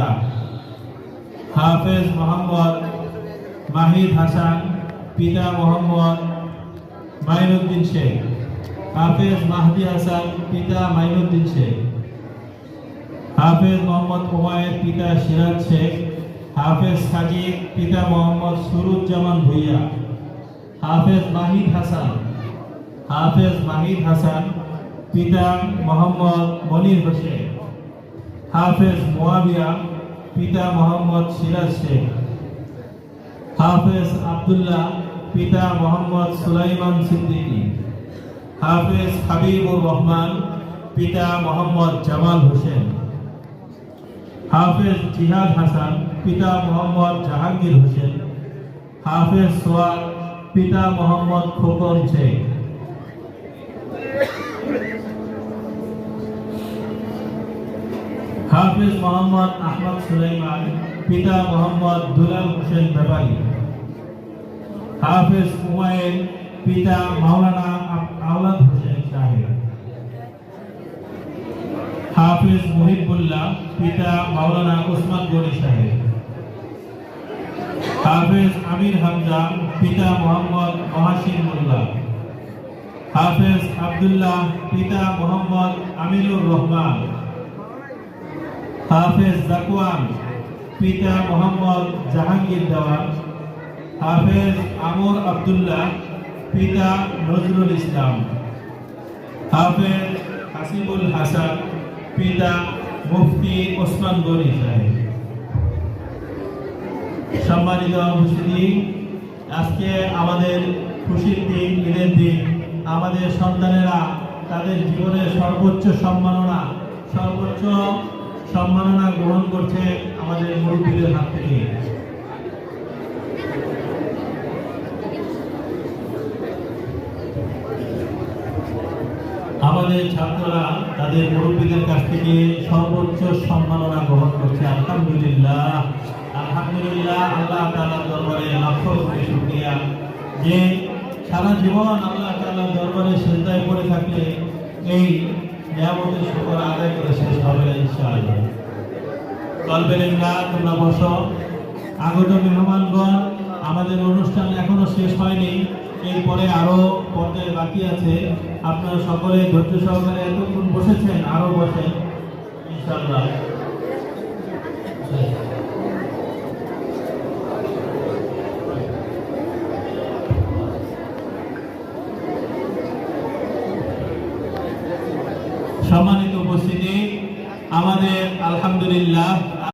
পিতা হাফেজ মোহাম্মদ মাহিদ হাসান, পিতা মোহাম্মদ মাইনুদ্দিন শেখ। হাফেজ মাহদি হাসান, পিতা মাইনুদ্দিন শেখ। হাফেজ মোহাম্মদ ওমায়ের, পিতা সিরাজ শেখ। হাফেজ সাজিদ, পিতা মোহাম্মদ সুরুজ্জামান ভুইয়া। হাফেজ মাহিদ হাসান, পিতা মোহাম্মদ মনির হোসেন। হাফেজ মুয়াবিয়া, পিতা মোহাম্মদ সিরাজ শেখ। হাফেজ আব্দুল্লাহ, পিতা মোহাম্মদ সুলাইমান সিদ্দিকী। হাফেজ হাবিবুর রহমান, পিতা মোহাম্মদ জামাল হোসেন। হাফেজ জিহাদ হাসান, পিতা মোহাম্মদ জাহাঙ্গীর হোসেন। হাফেজ সোয়াদ, পিতা মোহাম্মদ খোকন শেখ। হাফেজ মোহাম্মদ আহমদ সুলাইমান, পিতা মোহাম্মদ দুলাল হোসেন ব্যাপারী। হাফেজ উমায়ের, পিতা মাওলানা আওলাদ হোসেন সাহেব। হাফেজ মুহিবুল্লাহ, পিতা মাওলানা ওসমান গনি সাহেব। হাফেজ আমির হামজা, পিতা মোহাম্মদ মহাসিন মোল্লা। হাফেজ আব্দুল্লাহ, পিতা মোহাম্মদ আমিনুর রহমান। হাফেজ জাকুয়ান, পিতা মোহাম্মদ জাহাঙ্গীর দেওয়ান। হাফেজ আমর আব্দুল্লাহ, পিতা নজরুল ইসলাম। হাফেজ হাসিবুল হাসান, পিতা মুফতি ওসমান গনি সাহেব। সম্মানিত উপস্থিতি, আজকে আমাদের খুশির দিন, ঈদের দিন। আমাদের সন্তানেরা তাদের জীবনের সর্বোচ্চ সম্মাননা গ্রহণ করছে আমাদের মুরব্বীদের হাত থেকে। আমাদের ছাত্ররা তাদের মুরব্বীদের কাছ থেকে সর্বোচ্চ সম্মাননা গ্রহণ করছে। আলহামদুলিল্লাহ, আলহামদুলিল্লাহ। আল্লাহ তাআলার দরবারে লক্ষ কোটি শুকরিয়া যে সারা জীবন আল্লাহ তাআলার দরবারে সিজদায় পড়ে থাকলে এই নিয়ামতের শুকর আদায় করে শেষ হবে না ইনশাআল্লাহ। কলবেলেন না, তোমরা বসো। আগত মেহমানগণ, আমাদের অনুষ্ঠান এখনো শেষ হয়নি, এরপরে আরো পর্যায়ে বাকি আছে। আপনারা সকলে ধৈর্য সহকারে এতক্ষণ বসেছেন, আরো বসেন ইনশাআল্লাহ।